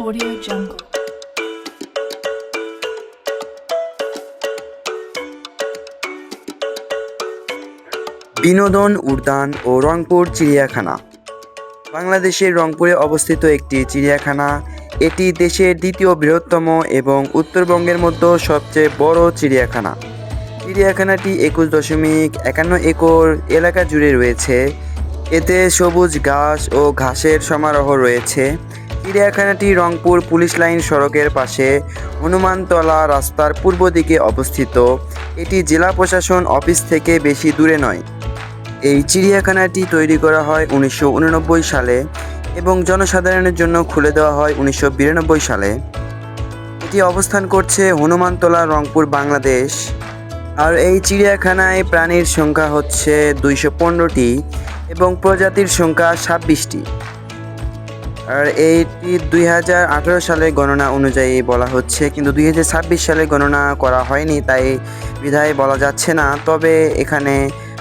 Audio Jungle. বিনোদন উদ্যান ও রংপুর চিড়িয়াখানা বাংলাদেশের রংপুরে অবস্থিত একটি চিড়িয়াখানা। এটি দেশের দ্বিতীয় বৃহত্তম এবং উত্তরবঙ্গের মধ্যে সবচেয়ে বড় চিড়িয়াখানা। চিড়িয়াখানাটি 21.51 একর এলাকা জুড়ে রয়েছে। এতে সবুজ ঘাস ও ঘাসের সমারোহ রয়েছে। চিড়িয়াখানাটি রংপুর পুলিশ লাইন সড়কের পাশে হনুমানতলা রাস্তার পূর্ব দিকে অবস্থিত। এটি জেলা প্রশাসন অফিস থেকে বেশি দূরে নয়। এই চিড়িয়াখানাটি তৈরি করা হয় 1989 সালে এবং জনসাধারণের জন্য খুলে দেওয়া হয় 1992 সালে। এটি অবস্থান করছে হনুমানতলা, রংপুর, বাংলাদেশ। আর এই চিড়িয়াখানায় প্রাণীর সংখ্যা হচ্ছে 215টি এবং প্রজাতির সংখ্যা 26টি। আর এইটি 2018 সালে গণনা অনুযায়ী বলা হচ্ছে, কিন্তু 2026 সালে গণনা করা হয়নি, তাই বিধায় বলা যাচ্ছে না। তবে এখানে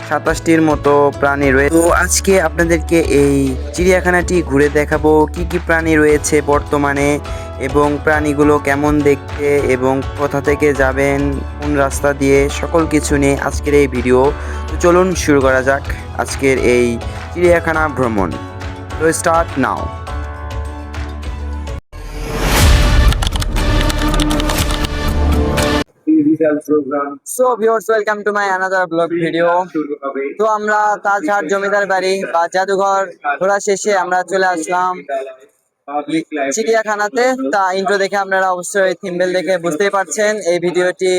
27টির মতো প্রাণী রয়েছে। তো আজকে আপনাদেরকে এই চিড়িয়াখানাটি ঘুরে দেখাবো কি কি প্রাণী রয়েছে বর্তমানে, এবং প্রাণীগুলো কেমন দেখতে এবং কোথা থেকে যাবেন, কোন রাস্তা দিয়ে, সকল কিছু নিয়ে আজকের এই ভিডিও। তো চলুন শুরু করা যাক আজকের এই চিড়িয়াখানা ভ্রমণ। তো start now. So viewers, welcome to my another blog video. তো আমরা তাজহাট জমিদার বাড়ি বা জাদুঘর ঘোরা শেষে আমরা চলে আসলাম চিড়িয়াখানাতে। তা ইন্ট্রো দেখে আপনারা অবশ্যই থিম্বেল দেখে বুঝতেই পারছেন এই ভিডিওটি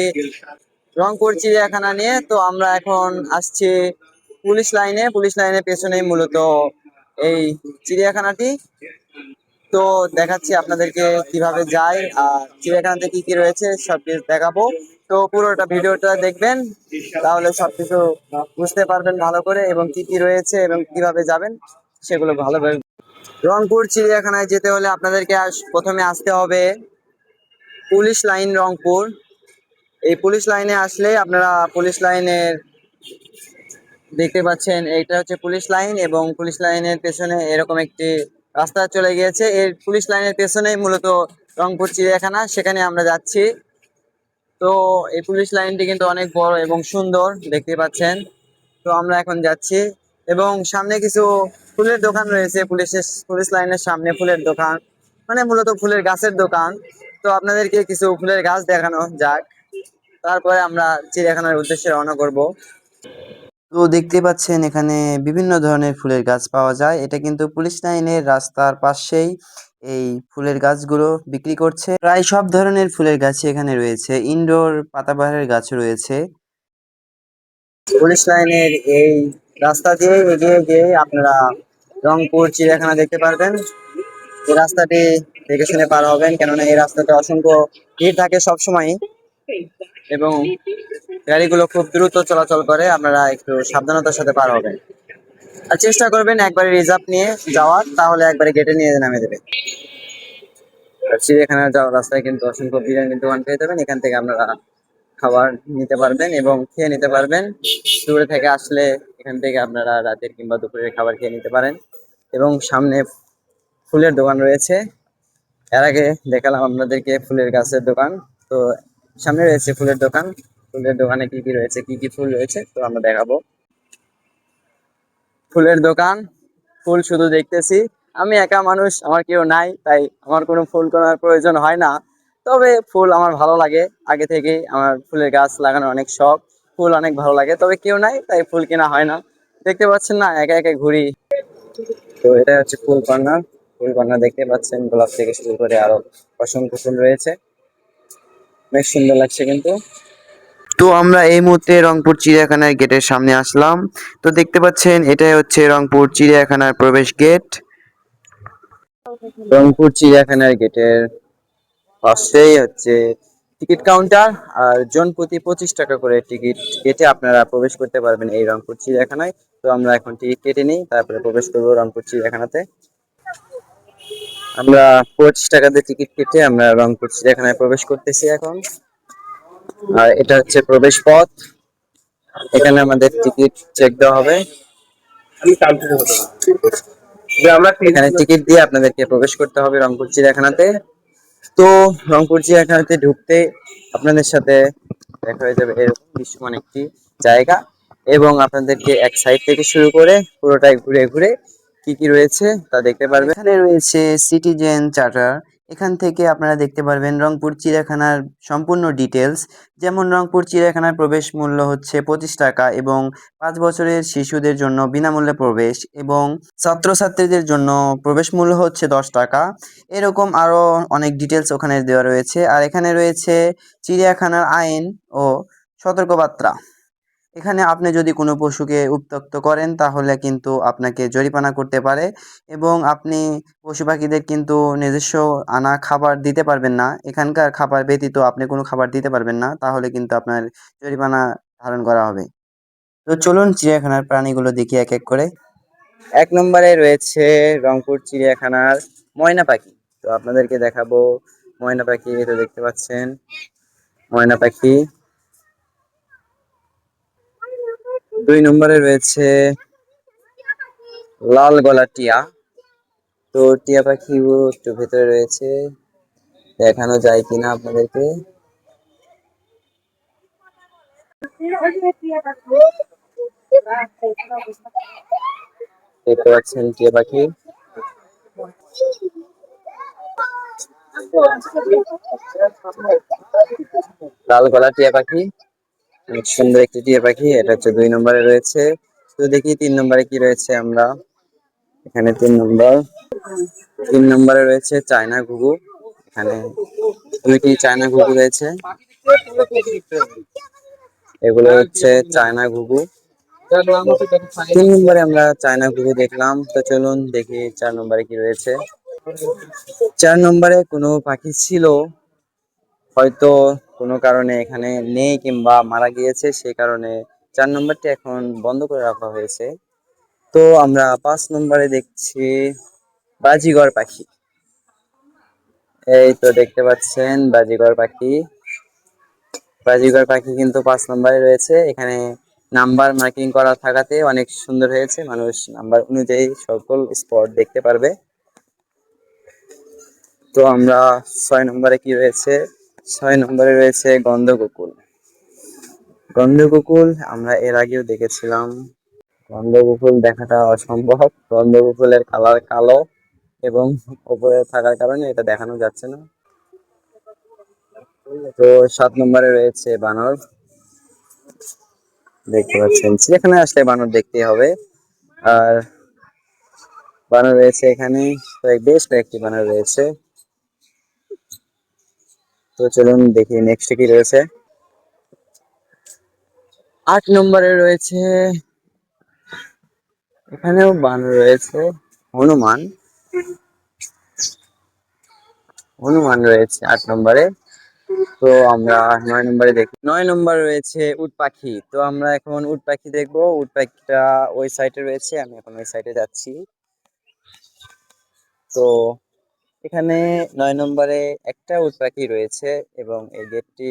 রংপুর চিড়িয়াখানা নিয়ে। তো আমরা এখন আসছি পুলিশ লাইনের পেছনেই মূলত এই চিড়িয়াখানাটি। তো দেখাচ্ছি আপনাদেরকে কিভাবে যায় আর চিড়িয়াখানাতে কি কি রয়েছে সব কিছু দেখাবো। তো পুরোটা ভিডিওটা দেখবেন, তাহলে সবকিছু বুঝতে পারবেন ভালো করে, এবং কি কি রয়েছে এবং কিভাবে যাবেন সেগুলো ভালোভাবে। রংপুর চিড়িয়াখানায় যেতে হলে আপনাদেরকে প্রথমে আসতে হবে পুলিশ লাইন রংপুর। এই পুলিশ লাইনে আসলে আপনারা পুলিশ লাইনের দেখতে পাচ্ছেন, এইটা হচ্ছে পুলিশ লাইন, এবং পুলিশ লাইনের পেছনে এরকম একটি রাস্তা চলে গিয়েছে। এই পুলিশ লাইনের পেছনেই মূলত রংপুর চিড়িয়াখানা, সেখানে আমরা যাচ্ছি। তো এই পুলিশ লাইনটি কিন্তু অনেক বড় এবং সুন্দর, দেখতে পাচ্ছেন। তো আমরা এখন যাচ্ছি, এবং সামনে কিছু ফুলের দোকান রয়েছে। পুলিশ লাইনের সামনে ফুলের দোকান, মানে মূলত ফুলের গাছের দোকান। তো আপনাদেরকে কিছু ফুলের গাছ দেখানো যাক, তারপরে আমরা চিড়িয়াখানার উদ্দেশ্যে রওনা করব। তো দেখতে পাচ্ছেন এখানে বিভিন্ন ধরনের ফুলের গাছ পাওয়া যায়। এটা কিন্তু পুলিশ লাইনের রাস্তার পাশেই এই ফুলের গাছগুলো বিক্রি করছে। প্রায় সব ধরনের ফুলের গাছই এখানে রয়েছে, ইনডোর পাতাবাহারের গাছও রয়েছে। পুলিশ লাইনের এই রাস্তা দিয়ে এগিয়ে গিয়ে আপনারা রংপুর চিড়িয়াখানা দেখতে পারবেন। এই রাস্তাটি দেখে শুনে পার হবেন, কেননা এই রাস্তাতে অসংখ্য ভিড় থাকে সবসময়, এবং গাড়িগুলো খুব দ্রুত চলাচল করে। আপনারা একটু সাবধানতার সাথে পার হবেন, আর চেষ্টা করবেন একবারে রিজার্ভ নিয়ে যাওয়ার, তাহলে একবারে গেটে নিয়ে নামিয়ে দেবে। আর চিড়িয়াখানা যাওয়ার রাস্তায় কিন্তু অসংখ্য বিরিয়ানির দোকান পেয়ে যাবেন। এখান থেকে আপনারা খাবার নিতে পারবেন এবং খেয়ে নিতে পারবেন। দূরে থেকে আসলে এখান থেকে আপনারা রাতের কিংবা দুপুরের খাবার খেয়ে নিতে পারেন। এবং সামনে ফুলের দোকান রয়েছে। এর আগে দেখালাম আপনাদেরকে ফুলের গাছের দোকান, তো সামনে রয়েছে ফুলের দোকান। ফুলের দোকানে কি কি রয়েছে, কি কি ফুল রয়েছে, তো আমরা দেখাবো। ফুলের দোকান, ফুল শুধু দেখতেছি। আমি একা মানুষ, আমার কেউ নাই, তাই আমার কোনো ফুল কেনার প্রয়োজন হয় না। তবে ফুল আমার ভালো লাগে, আগে থেকেই আমার ফুলের গাছ লাগানোর অনেক শখ। ফুল অনেক ভালো লাগে, তবে কেউ নাই তাই ফুল কেনা হয় না। দেখতে পাচ্ছেন না, একা একা ঘুরি। তো এটা হচ্ছে ফুল কর্নার। ফুল কর্নার দেখতে পাচ্ছেন, গোলাপ থেকে শুরু করে আরো অসংখ্য ফুল রয়েছে, বেশ সুন্দর লাগছে কিন্তু। তো আমরা এই মুহূর্তে রংপুর চিড়িয়াখানার গেটের সামনে আসলাম। তো দেখতে পাচ্ছেন এটাই হচ্ছে রংপুর চিড়িয়াখানার প্রবেশ গেট। রংপুর চিড়িয়াখানার গেটের পাশেই হচ্ছে টিকিট কাউন্টার, আর জন প্রতি 25 টাকা করে টিকিট কেটে আপনারা প্রবেশ করতে পারবেন এই রংপুর চিড়িয়াখানায়। তো আমরা এখন টিকিট কেটে নিই, তারপরে প্রবেশ করবো রংপুর চিড়িয়াখানাতে। আমরা 25 টাকা দিয়ে টিকিট কেটে আমরা রংপুর চিড়িয়াখানায় প্রবেশ করতেছি এখন। আর এটা হচ্ছে প্রবেশ পথ, এখানে আমাদের টিকিট চেক দেওয়া হবে। এখানে টিকিট দিয়ে আপনাদেরকে প্রবেশ করতে হবে রংপুর চিড়িয়াখানাতে। তো রংপুর চিড়িয়াখানাতে ঢুকতে আপনাদের সাথে দেখা হয়ে যাবে এরকম দৃশ্যমান একটি জায়গা, এবং আপনাদেরকে এক সাইড থেকে শুরু করে পুরোটাই ঘুরে ঘুরে কি কি রয়েছে তা দেখতে পারবেন। এখানে রয়েছে সিটিজেন চার্টার। এখান থেকে আপনারা দেখতে পারবেন রংপুর চিড়িয়াখানার সম্পূর্ণ ডিটেলস। যেমন রংপুর চিড়িয়াখানার প্রবেশ মূল্য হচ্ছে 25 টাকা, এবং 5 বছরের শিশুদের জন্য বিনামূল্যে প্রবেশ, এবং ছাত্রছাত্রীদের জন্য প্রবেশ মূল্য হচ্ছে 10 টাকা। এরকম আরো অনেক ডিটেলস ওখানে দেওয়া রয়েছে। আর এখানে রয়েছে চিড়িয়াখানার আইন ও সতর্কবার্তা। এখানে আপনি যদি কোনো পশুকে উত্ত্যক্ত করেন তাহলে কিন্তু আপনাকে জরিমানা করতে পারে, এবং আপনি পশু পাখিদের কিন্তু নিজস্ব আনা খাবার দিতে পারবেন না। এখানকার খাবার ব্যতীত আপনি কোনো খাবার দিতে পারবেন না, তাহলে কিন্তু আপনার জরিমানা ধারণ করা হবে। তো চলুন চিড়িয়াখানার প্রাণীগুলো দেখি এক এক করে। 1 নম্বরে রয়েছে রংপুর চিড়িয়াখানার ময়না পাখি। তো আপনাদেরকে দেখাবো ময়না পাখি। এটা দেখতে পাচ্ছেন ময়না পাখি। 2 নম্বরে রয়েছে লাল গলা টিয়া। তো টিয়া পাখি একটু ভেতরে রয়েছে, দেখানো যায় কিনা আপনাদেরকে। দেখতে পাচ্ছেন টিয়া পাখি। লাল গলা টিয়া পাখি, অনেক সুন্দর একটি টিয়া পাখি। এটা হচ্ছে 2 নম্বরে রয়েছে। তো দেখি 3 নম্বরে কি রয়েছে আমরা। এখানে 3 নম্বরে রয়েছে চায়না ঘুঘু। এখানে 2টি চায়না ঘুঘু রয়েছে। এগুলো হচ্ছে চায়না ঘুঘু। 3 নম্বরে আমরা চায়না ঘুঘু দেখলাম। তো চলুন দেখি 4 নম্বরে কি রয়েছে। 4 নম্বরে কোনো পাখি ছিল, হয়তো কোনো কারণে এখানে নেই কিংবা মারা গিয়েছে, সেই কারণে 4 নম্বরটি এখন বন্ধ করে রাখা হয়েছে। তো আমরা 5 নম্বরে দেখছি বাজিগর পাখি। এই তো দেখতে পাচ্ছেন বাজিগর পাখি। বাজিগর পাখি কিন্তু 5 নম্বরে রয়েছে। এখানে নাম্বার মার্কিং করা থাকাতে অনেক সুন্দর হয়েছে, মানুষ নাম্বার অনুযায়ী সকল স্পট দেখতে পারবে। তো আমরা 6 নম্বরে কি রয়েছে, 6 নম্বরে রয়েছে গন্ধকুকুল। গন্ধকুকুল আমরা এর আগেও দেখেছিলাম। গন্ধকুকুল দেখাটা অসম্ভব, গন্ধকুকুলের কালার কালো এবং উপরে থাকার কারণে এটা দেখানো যাচ্ছে না। তো 7 নম্বরে রয়েছে বানর। দেখতে পাচ্ছেন যেখানে আসলে বানর দেখতেই হবে। আর বানর রয়েছে এখানে বেশ কয়েকটি বানর রয়েছে। তো চলুন দেখি নেক্সট কি রয়েছে। 8 নম্বরে রয়েছে, এখানেও বানর রয়েছে, হনুমান। হনুমান রয়েছে 8 নম্বরে। তো আমরা 9 নম্বরে দেখি। 9 নম্বরে রয়েছে উট পাখি। তো আমরা এখন উট পাখি দেখবো। উট পাখিটা ওই সাইডে রয়েছে, আমি এখন ওই সাইডে যাচ্ছি। তো এখানে 9 নম্বরে একটা উট পাখি রয়েছে, এবং এই গেটটি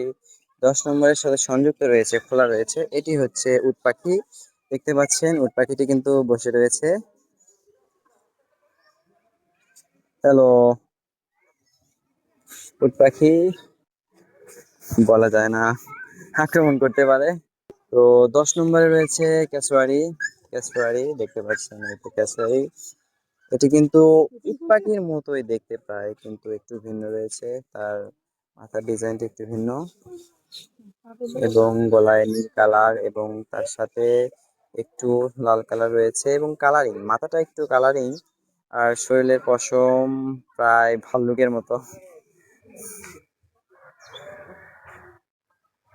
10 নম্বরের সাথে সংযুক্ত রয়েছে, খোলা রয়েছে। এটি হচ্ছে উট পাখি। দেখতে পাচ্ছেন উট পাখিটি কিন্তু বসে রয়েছে। হ্যালো। উট পাখি বলা যায় না, আক্রমণ করতে পারে। তো 10 নম্বরে রয়েছে কেশওয়ারি। কেশওয়ারি দেখতে পাচ্ছেন, এটা কেশওয়ারি। এটি কিন্তু উট পাখির মতোই দেখতে পায়, কিন্তু একটু ভিন্ন রয়েছে। তার মাথার ডিজাইনটা একটু ভিন্ন, এবং গলায় নীল কালার, এবং তার সাথে একটু লাল কালার রয়েছে, এবং কালারিং, মাথাটা একটু কালারিং। আর শরীরের পশম প্রায় ভাল্লুকের মতো।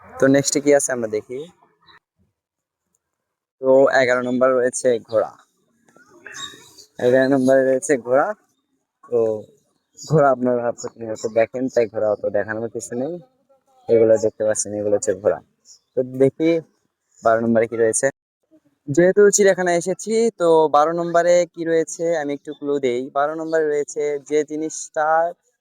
তো নেক্সট কি আছে আমরা দেখি। তো 11 নম্বর রয়েছে ঘোড়া। 11 নম্বরে রয়েছে ঘোড়া। তো ঘোড়া আপনারা প্রতিনিয়ত দেখেন, তাই ঘোড়া অত দেখানোর কিছু নেই। এগুলো দেখতে পাচ্ছেন, এগুলো হচ্ছে ঘোড়া। তো দেখি 12 নম্বরে কি রয়েছে। যেহেতু চিড়িয়াখানায় এসেছি, তো 12 নম্বরে কি রয়েছে আমি একটু ক্লু দেই। 12 নম্বরে রয়েছে যে জিনিসটা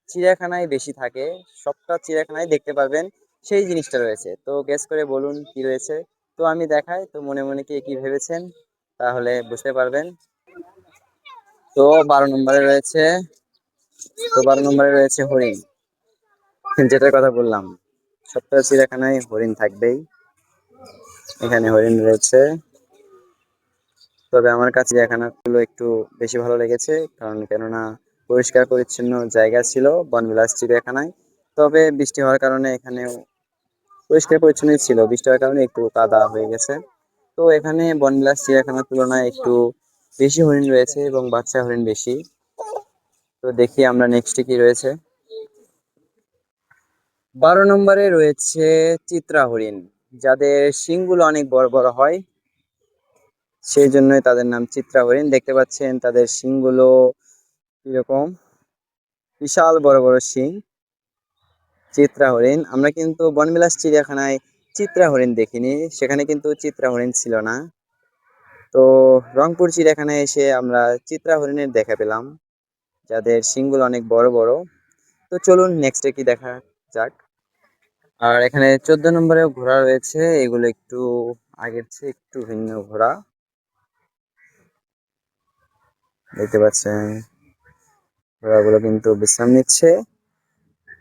চিড়িয়াখানায় বেশি থাকে, সবটা চিড়িয়াখানায় দেখতে পারবেন, সেই জিনিসটা রয়েছে। তো গেস করে বলুন কি রয়েছে। তো আমি দেখাই, তো মনে মনে কি কি ভেবেছেন তাহলে বুঝতে পারবেন। তো 12 নম্বরে রয়েছে তো 12 নম্বরে রয়েছে হরিণ, যেটার কথা বললাম। সপ্তাহ চিড়িয়াখানায় হরিণ থাকবেই। এখানে হরিণ রয়েছে। তবে আমার কাছে চিড়িয়াখানাগুলো একটু বেশি ভালো লেগেছে, কারণ কেননা পরিষ্কার পরিচ্ছন্ন জায়গা ছিল বনবিলাস চিড়িয়াখানায়। তবে বৃষ্টি হওয়ার কারণে এখানেও পরিষ্কার পরিচ্ছন্ন ছিল, বৃষ্টি হওয়ার কারণে একটু কাদা হয়ে গেছে। তো এখানে বনবিলাস চিড়িয়াখানার তুলনায় একটু বেশি হরিণ রয়েছে এবং বাচ্চা হরিণ বেশি। তো দেখি আমরা নেক্সটে কি রয়েছে। 12 নম্বরে রয়েছে চিত্রা হরিণ, যাদের শিংগুলো অনেক বড় বড় হয়, সেই জন্যই তাদের নাম চিত্রা হরিণ। দেখতে পাচ্ছেন তাদের শিংগুলো কিরকম, বিশাল বড় বড় শিং। চিত্রা হরিণ, আমরা কিন্তু বনবিলাস চিড়িয়াখানায় চিত্রা হরিণ দেখিনি, সেখানে কিন্তু চিত্রা হরিণ ছিল না। তো রংপুর চিড়িয়াখানায় এসে আমরা চিত্রা হরিণের দেখা পেলাম, যাদের শিংগুলো অনেক বড় বড়। তো চলুন নেক্সটে কি দেখা যাক। আর এখানে 14 নম্বরে ঘোড়া রয়েছে, এগুলো একটু আগের চেয়ে একটু ভিন্ন ঘোড়া। দেখতে পাচ্ছেন ঘোড়াগুলো কিন্তু বিশ্রাম নিচ্ছে।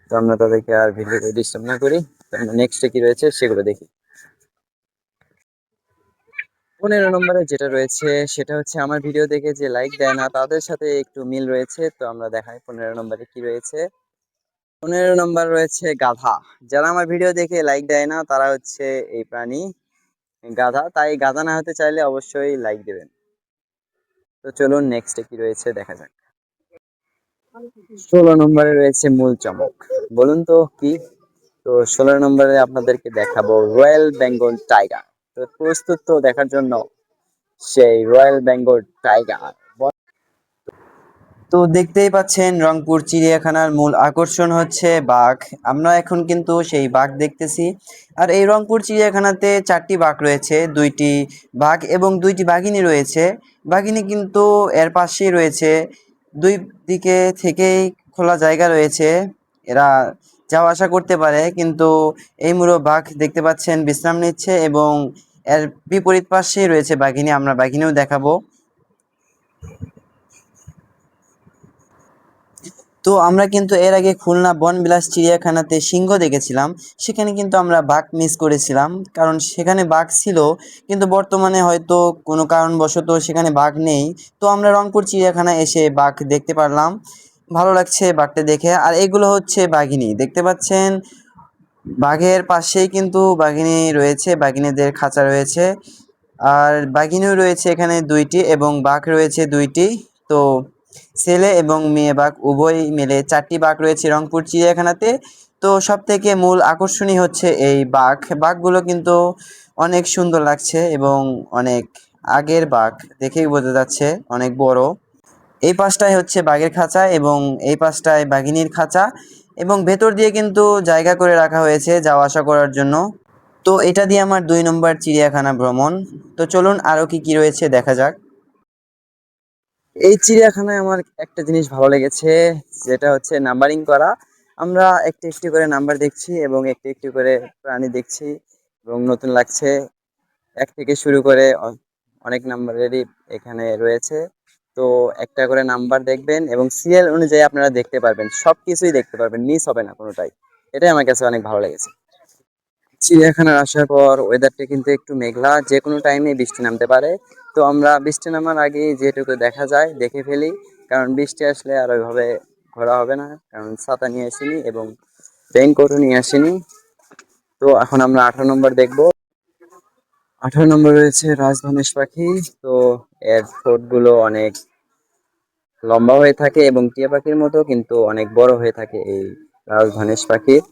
তো আমরা তাদেরকে আর ভিডিওতে ডিস্টার্ব না করি, তো আমরা নেক্সটে কি রয়েছে সেগুলো দেখি। 15 নম্বরে যেটা রয়েছে সেটা হচ্ছে আমার ভিডিও দেখে যে লাইক দেয় না তাদের সাথে একটু মিল রয়েছে। তো আমরা দেখাই 15 নম্বরে কি রয়েছে। 15 নম্বর রয়েছে গাধা। যারা আমার ভিডিও দেখে লাইক দেয় না তারা হচ্ছে এই প্রাণী গাধা, তাই গাধা না হতে চাইলে অবশ্যই লাইক দেবেন। তো চলুন নেক্সটে কি রয়েছে দেখা যাক। 16 নম্বরে রয়েছে মূল চমক, বলুন তো কি। তো 16 নম্বরে আপনাদেরকে দেখাবো রয়্যাল বেঙ্গল টাইগার। তো প্রস্তুত তো দেখার জন্য সেই রয়্যাল বেঙ্গল টাইগার। তো দেখতেই পাচ্ছেন রংপুর চিড়িয়াখানার মূল আকর্ষণ হচ্ছে বাঘ। আমরা এখন কিন্তু সেই বাঘ দেখতেছি। আর এই রংপুর চিড়িয়াখানাতে 4টি বাঘ রয়েছে, 2টি বাঘ এবং 2টি বাঘিনী রয়েছে। বাঘিনী কিন্তু এর পাশেই রয়েছে, দুই দিকে থেকেই খোলা জায়গা রয়েছে, এরা যাওয়া আসা করতে পারে। কিন্তু এই মুড়ো বাঘ দেখতে পাচ্ছেন বিশ্রাম নিচ্ছে এবং এর বিপরীত পাশেই রয়েছে বাঘিনী, আমরা বাঘিনীও দেখাবো। তো আমরা কিন্তু এর আগে খুলনা বনবিলাস চিড়িয়াখানাতে সিংহ দেখেছিলাম, সেখানে কিন্তু আমরা বাঘ মিস করেছিলাম, কারণ সেখানে বাঘ ছিল কিন্তু বর্তমানে হয়তো কোনো কারণবশত সেখানে বাঘ নেই। তো আমরা রংপুর চিড়িয়াখানায় এসে বাঘ দেখতে পারলাম, ভালো লাগছে বাঘটা দেখে। আর এগুলো হচ্ছে বাঘিনী, দেখতে পাচ্ছেন বাঘের পাশেই কিন্তু বাঘিনী রয়েছে, বাঘিনীদের খাঁচা রয়েছে। আর বাঘিনীও রয়েছে এখানে 2টি এবং বাঘ রয়েছে 2টি। তো ছেলে এবং মেয়ে বাঘ উভয় মিলে 4টি বাঘ রয়েছে রংপুর চিড়িয়াখানাতে। তো সব থেকে মূল আকর্ষণই হচ্ছে এই বাঘ। বাঘগুলো কিন্তু অনেক সুন্দর লাগছে এবং অনেক আগের বাঘ, দেখেই বোঝা যাচ্ছে অনেক বড়। এই পাশটায় হচ্ছে বাঘের খাঁচা এবং এই পাশটায় বাঘিনীর খাঁচা, এবং ভেতর দিয়ে কিন্তু জায়গা করে রাখা হয়েছে যাওয়া আসা করার জন্য। তো এটা দিয়ে আমার 2 নম্বর চিড়িয়াখানা ভ্রমণ। তো চলুন আরো কি কি রয়েছে দেখা যাক। এই চিড়িয়াখানায় আমার একটা জিনিস ভালো লেগেছে, যেটা হচ্ছে নাম্বারিং করা। আমরা একটি একটি করে নাম্বার দেখছি এবং একটি একটি করে প্রাণী দেখছি এবং নতুন লাগছে। 1 থেকে শুরু করে অনেক নাম্বারেরই এখানে রয়েছে। তো একটা করে নাম্বার দেখবেন এবং সিরিয়াল অনুযায়ী আপনারা দেখতে পারবেন, সবকিছুই দেখতে পারবেন, মিস হবে না কোনোটাই। এটাই আমার কাছে অনেক ভালো লেগেছে। চিড়িয়াখানার আসার পর ওয়েদারটা কিন্তু একটু মেঘলা, যে কোনো টাইমে বৃষ্টি নামতে পারে। তো আমরা বৃষ্টি নামার আগে যেটুকু দেখা যায় দেখে ফেলি, কারণ বৃষ্টি আসলে আর ওইভাবে ঘোরা হবে না, কারণ ছাতা নিয়ে আসিনি এবং রেইনকোটও নিয়ে আসিনি। তো এখন আমরা 18 নম্বর দেখবো। 18 নম্বর রয়েছে রাজধনেশ পাখি। তো এর ঠোঁটগুলো অনেক লম্বা হয়ে থাকে এবং টিয়া পাখির মতো, কিন্তু অনেক বড় হয়ে থাকে এই রাজধনেশ পাখির।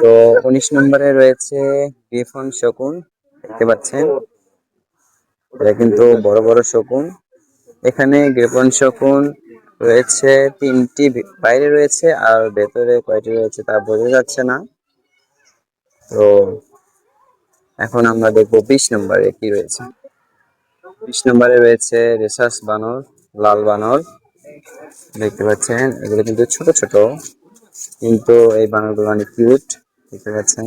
তো 19 নম্বরে রয়েছে গ্রিফন শকুন, দেখতে পাচ্ছেন এটা কিন্তু বড় বড় শকুন। এখানে গ্রিফন শকুন রয়েছে 3টি, বাইরে রয়েছে আর ভেতরে কয়টি রয়েছে তা বোঝা যাচ্ছে না। তো এখন আমরা দেখবো 20 নম্বরে কি রয়েছে। 20 নম্বরে রয়েছে রেসাস বানর, লাল বানর। দেখতে পাচ্ছেন এগুলো কিন্তু ছোট ছোট, কিন্তু এই বানরগুলো অনেক কিউট। দেখতে পাচ্ছেন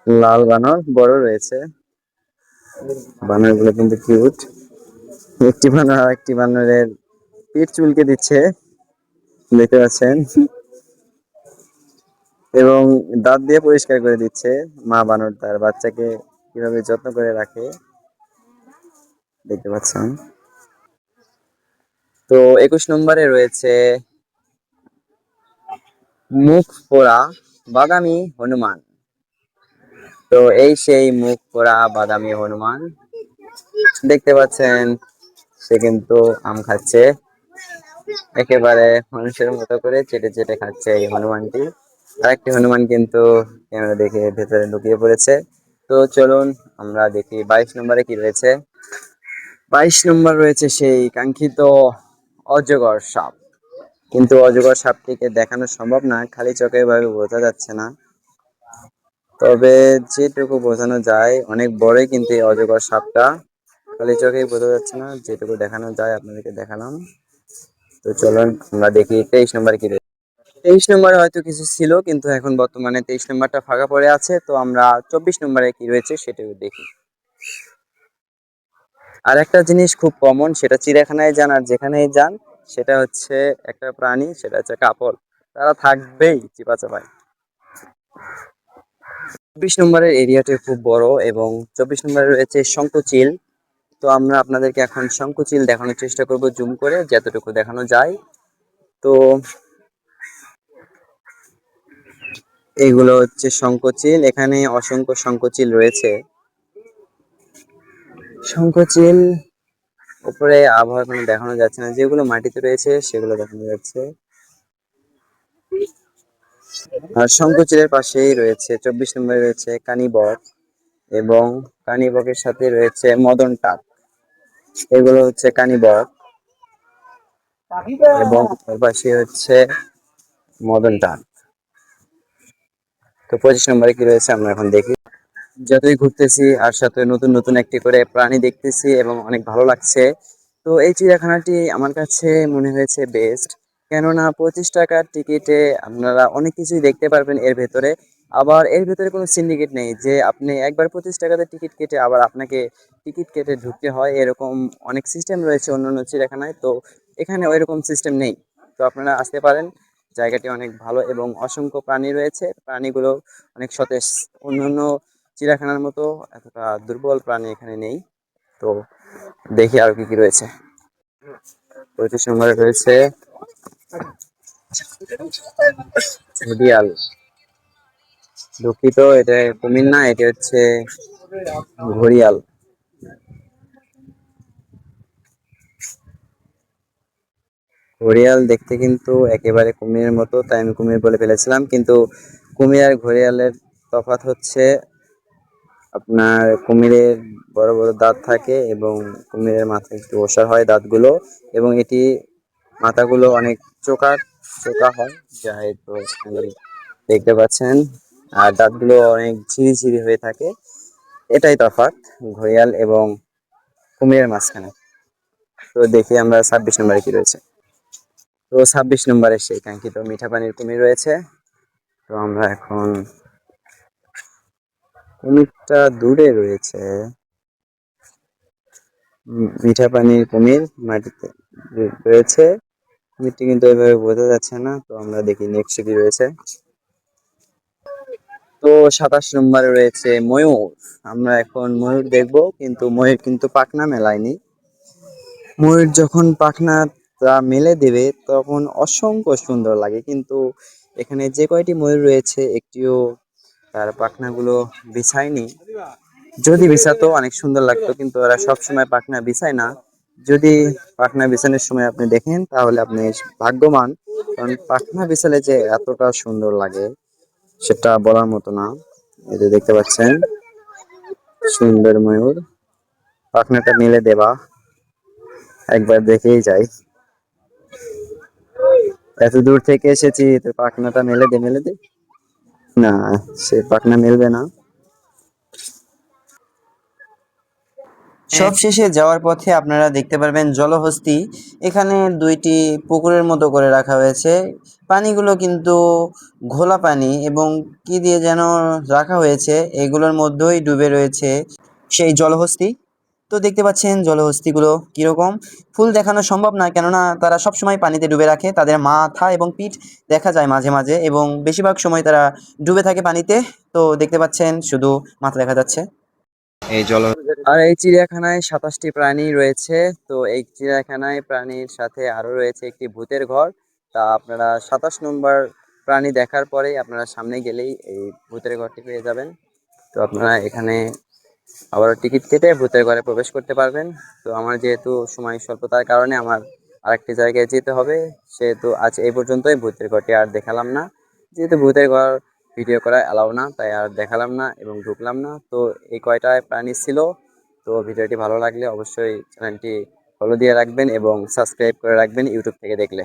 লাল বানর বড় রয়েছে, বানরগুলো কিন্তু কিউট। একটি বানর আর একটি বানরের পেট চুলকে দিচ্ছে, দেখতে পাচ্ছেন, এবং দাঁত দিয়ে পরিষ্কার করে দিচ্ছে। মা বানর তার বাচ্চাকে কিভাবে যত্ন করে রাখে দেখতে পাচ্ছেন। তো 21 নম্বরে রয়েছে মুখ পোড়া বাদামি হনুমান। তো এই সেই মুখ পোড়া বাদামি হনুমান, দেখতে পাচ্ছেন সে কিন্তু আম খাচ্ছে, একেবারে মানুষের মতো করে চেটে চেটে খাচ্ছে এই হনুমানটি। আরেকটি হনুমান কিন্তু ক্যামেরা দেখে ভেতরে ঢুকিয়ে পড়েছে। তো চলুন আমরা দেখি 22 নম্বরে কি রয়েছে। 22 নম্বর রয়েছে সেই কাঙ্ক্ষিত অজগর সাপ। কিন্তু অজগর সাপটিকে দেখানো সম্ভব না, খালি চোখে ভাবে বোঝা যাচ্ছে না। তবে যেটুকু বোঝানো যায় অনেক বড়ই কিন্তু এই অজগর সাপটা, খালি চোখেই বোঝা যাচ্ছে না, যেটুকু দেখানো যায় আপনাদেরকে দেখালাম। তো চলুন আমরা দেখি 23 নম্বর কি রয়েছে। 23 নম্বরে হয়তো কিছু ছিল, কিন্তু এখন বর্তমানে 23 নম্বরটা ফাঁকা পড়ে আছে। তো আমরা 24 নম্বরে কি রয়েছে সেটাও দেখি। আর একটা জিনিস খুব কমন, সেটা চিড়িয়াখানায় যান আর যেখানেই যান, সেটা হচ্ছে একটা প্রাণী, সেটা হচ্ছে কাপল। তারা থাকবেই চিপাচাপায়। 24 নম্বরের এরিয়াটি খুব বড় এবং 24 নম্বরে রয়েছে শঙ্কুচিল। তো আমরা আপনাদেরকে এখন শঙ্কুচিল দেখানোর চেষ্টা করব জুম করে, যতটুকু দেখানো যায়। তো এগুলো হচ্ছে শঙ্কুচিল, এখানে অসংখ্য শঙ্কুচিল রয়েছে। শঙ্কুচিল উপরে আবহাওয়া কোনো দেখানো যাচ্ছে না, যেগুলো মাটিতে রয়েছে সেগুলো দেখানো যাচ্ছে। আর শঙ্কুচিলের পাশেই রয়েছে 24 নম্বরে রয়েছে কানিবক, এবং কানিবকের সাথে রয়েছে মদন টাক। এগুলো হচ্ছে কানিবক এবং ওর পাশে হচ্ছে মদন টাক। তো 25 নম্বরে কি রয়েছে আমরা এখন দেখি। যতই ঘুরতেছি আর সাথে নতুন নতুন একটি করে প্রাণী দেখতেছি এবং অনেক ভালো লাগছে। তো এই চিড়িয়াখানাটি আমার কাছে মনে হয়েছে বেস্ট, কেননা 25 টাকার টিকিটে আপনারা অনেক কিছুই দেখতে পারবেন এর ভেতরে। আবার এর ভেতরে কোনো সিন্ডিকেট নেই যে আপনি একবার 25 টাকাতে টিকিট কেটে আবার আপনাকে টিকিট কেটে ঢুকতে হয়, এরকম অনেক সিস্টেম রয়েছে অন্যান্য চিড়িয়াখানায়। তো এখানে ওইরকম সিস্টেম নেই। তো আপনারা আসতে পারেন, জায়গাটি অনেক ভালো এবং অসংখ্য প্রাণী রয়েছে, প্রাণীগুলো অনেক সতেজ। অন্যান্য চিড়িয়াখানার মতো এতটা দুর্বল প্রাণী এখানে নেই। তো দেখি আর কি কি রয়েছে। 25 নম্বরে রয়েছে ঘড়িয়াল। দুঃখিত, এটা কুমির না, এটা হচ্ছে ঘড়িয়াল। ঘড়িয়াল দেখতে কিন্তু একেবারে কুমিরের মতো, তাই আমি কুমির বলে ফেলেছিলাম। কিন্তু কুমির আর ঘড়িয়ালের তফাৎ হচ্ছে আপনার কুমিরের বড় বড় দাঁত থাকে এবং কুমিরের মাথায় একটু ওষার হয় দাঁতগুলো, এবং এটি মাথাগুলো অনেক চোখা চোখা হয়, যা হয়তো দেখতে পাচ্ছেন। আর দাঁতগুলো অনেক ঝিরিঝিরি হয়ে থাকে। এটাই তফাৎ ঘড়িয়াল এবং কুমিরের মাঝখানে। তো দেখি আমরা 26 নম্বরে কি রয়েছে। তো 26 নম্বরে সেই কাঙ্ক্ষিত মিঠা পানির কুমির রয়েছে। তো আমরা এখন, কুমিরটা দূরে রয়েছে, মিঠা পানির কুমির মাটিতে রয়েছে, কুমিরটি কিন্তু এভাবে বোঝা যাচ্ছে না। তো আমরা দেখি নেক্সট কি রয়েছে। তো 27 নম্বরে রয়েছে ময়ূর। আমরা এখন ময়ূর দেখবো, কিন্তু ময়ূর কিন্তু পাখনা মেলায়নি। ময়ূর যখন পাখনাটা মেলে দেবে তখন অসংখ্য সুন্দর লাগে, কিন্তু এখানে যে কয়টি ময়ূর রয়েছে একটিও তার পাখনাগুলো বিছায়নি। যদি বিছাতো অনেক সুন্দর লাগতো, কিন্তু ওরা সবসময় পাখনা বিছায় না। যদি পাখনা বিছানোর সময় আপনি দেখেন তাহলে আপনি ভাগ্যবান, কারণ পাখনা বিছালে যে এতটা সুন্দর লাগে সেটা বলার মতো না। এই যে দেখতে পাচ্ছেন সুন্দর ময়ূর, পাখনাটা মেলে দেবা, একবার দেখেই যাই। এত দূর থেকে এসেছি, তো পাখনাটা মেলে দে মেলে দে। না, সে পাখনা মেলবে না। সব শেষে যাওয়ার পথে আপনারা দেখতে পারবেন জলহস্তী। এখানে দুইটি পুকুরের মতো করে রাখা হয়েছে। পানিগুলো কিন্তু ঘোলা পানি এবং কি দিয়ে যেন রাখা হয়েছে, এগুলোর মধ্যেই ডুবে রয়েছে সেই জলহস্তী। তো দেখতে পাচ্ছেন জলহস্তিগুলো কিরকম। ফুল দেখানো সম্ভব না, কেননা তারা সবসময় পানিতে ডুবে রাখে, তাদের মাথা এবং পিঠ দেখা যায় মাঝে মাঝে, এবং বেশিরভাগ সময় তারা ডুবে থাকে পানিতে। তো দেখতে পাচ্ছেন শুধু মাথা দেখা যাচ্ছে। এই জল আর এই চিড়িয়াখানায় 27টি প্রাণী রয়েছে। তো এই চিড়িয়াখানায় প্রাণীর সাথে আরো রয়েছে একটি ভূতের ঘর। তা আপনারা 27 নম্বর প্রাণী দেখার পরেই আপনারা সামনে গেলেই এই ভূতের ঘরটি পেয়ে যাবেন। তো আপনারা এখানে আবার টিকিট কেটে ভূতের ঘরে প্রবেশ করতে পারবেন। তো আমার যেহেতু সময় স্বল্পতার কারণে আমার আরেকটি জায়গায় যেতে হবে, সেহেতু আজ এই পর্যন্তই। ভূতের ঘরটি আর দেখালাম না, যেহেতু ভূতের ঘর ভিডিও করা অ্যালাউ না, তাই আর দেখালাম না এবং ঢুকলাম না। তো এই কয়টায় প্রাণী ছিল। তো ভিডিওটি ভালো লাগলে অবশ্যই চ্যানেলটি ফলো দিয়ে রাখবেন এবং সাবস্ক্রাইব করে রাখবেন ইউটিউব থেকে দেখলে।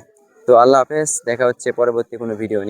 তো আল্লাহ হাফেজ, দেখা হচ্ছে পরবর্তী কোনো ভিডিও নিয়ে।